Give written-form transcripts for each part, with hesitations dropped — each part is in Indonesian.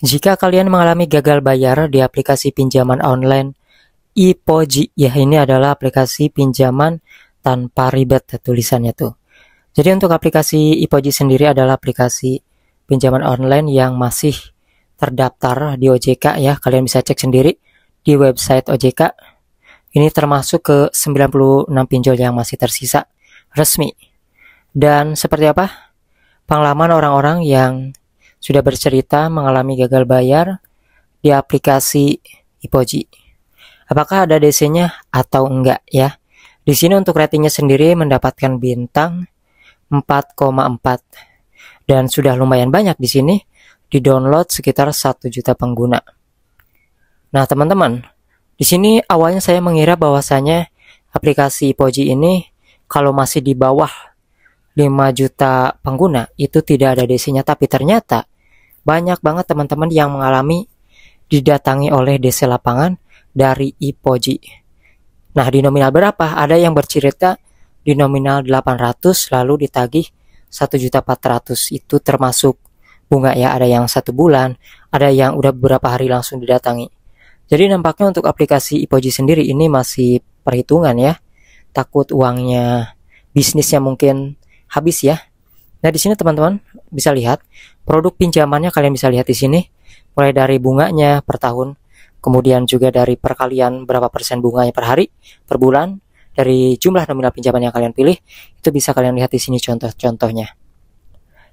Jika kalian mengalami gagal bayar di aplikasi pinjaman online iPoji, ya ini adalah aplikasi pinjaman tanpa ribet tulisannya tuh. Jadi untuk aplikasi iPoji sendiri adalah aplikasi pinjaman online yang masih terdaftar di OJK ya. Kalian bisa cek sendiri di website OJK. Ini termasuk ke 96 pinjol yang masih tersisa resmi. Dan seperti apa pengalaman orang-orang yang sudah bercerita mengalami gagal bayar di aplikasi iPoji. Apakah ada DC-nya atau enggak ya? Di sini untuk ratingnya sendiri mendapatkan bintang 4,4 dan sudah lumayan banyak di sini, di-download sekitar 1 juta pengguna. Nah, teman-teman, di sini awalnya saya mengira bahwasanya aplikasi iPoji ini kalau masih di bawah 5 juta pengguna itu tidak ada DC-nya, tapi ternyata banyak banget teman-teman yang mengalami didatangi oleh DC lapangan dari iPoji. Nah, di nominal berapa? Ada yang bercerita di nominal 800 lalu ditagih 1.400.000. Itu termasuk bunga ya, ada yang 1 bulan, ada yang udah beberapa hari langsung didatangi. Jadi nampaknya untuk aplikasi iPoji sendiri ini masih perhitungan ya. Takut uangnya bisnisnya mungkin habis ya. Nah, di sini teman-teman bisa lihat produk pinjamannya, kalian bisa lihat di sini mulai dari bunganya per tahun, kemudian juga dari perkalian berapa persen bunganya per hari, per bulan, dari jumlah nominal pinjaman yang kalian pilih, itu bisa kalian lihat di sini contoh-contohnya.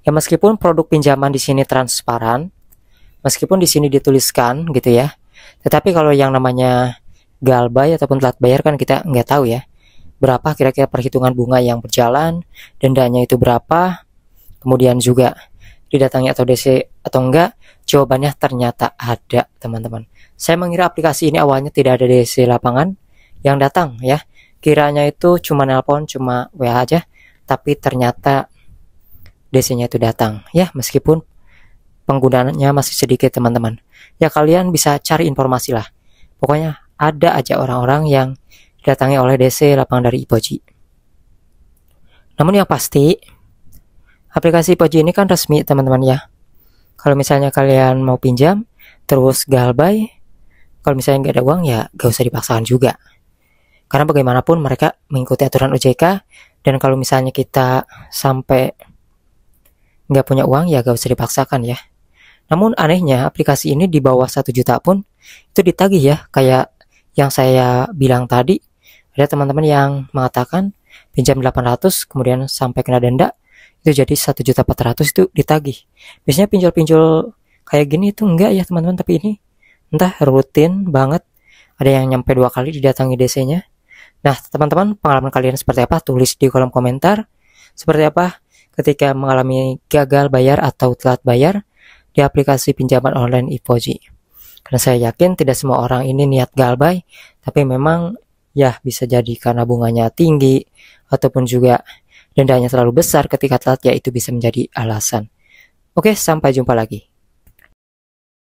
Ya, meskipun produk pinjaman di sini transparan, meskipun di sini dituliskan gitu ya, tetapi kalau yang namanya galbay ataupun telat bayar kan kita nggak tahu ya, berapa kira-kira perhitungan bunga yang berjalan, dendanya itu berapa, kemudian juga didatangi atau DC atau enggak. Jawabannya ternyata ada, teman-teman. Saya mengira aplikasi ini awalnya tidak ada DC lapangan yang datang ya, kiranya itu cuma nelpon, cuma WA aja, tapi ternyata DC-nya itu datang ya, meskipun penggunaannya masih sedikit, teman-teman. Ya, kalian bisa cari informasi lah, pokoknya ada aja orang-orang yang didatangi oleh DC lapangan dari iPoji. Namun yang pasti aplikasi iPoji ini kan resmi, teman-teman ya. Kalau misalnya kalian mau pinjam terus galbay, kalau misalnya nggak ada uang ya gak usah dipaksakan juga, karena bagaimanapun mereka mengikuti aturan OJK. Dan kalau misalnya kita sampai nggak punya uang ya gak usah dipaksakan ya. Namun anehnya aplikasi ini di bawah 1 juta pun itu ditagih ya, kayak yang saya bilang tadi. Ada teman-teman yang mengatakan pinjam 800 kemudian sampai kena denda itu jadi 1.400.000 itu ditagih. Biasanya pinjol-pinjol kayak gini itu enggak ya, teman-teman, tapi ini entah rutin banget, ada yang nyampe 2 kali didatangi DC-nya. Nah, teman-teman, pengalaman kalian seperti apa? Tulis di kolom komentar. Seperti apa ketika mengalami gagal bayar atau telat bayar di aplikasi pinjaman online iPoji? Karena saya yakin tidak semua orang ini niat galbay, tapi memang ya bisa jadi karena bunganya tinggi ataupun juga dendanya terlalu besar ketika telat, ya itu bisa menjadi alasan. Oke, sampai jumpa lagi.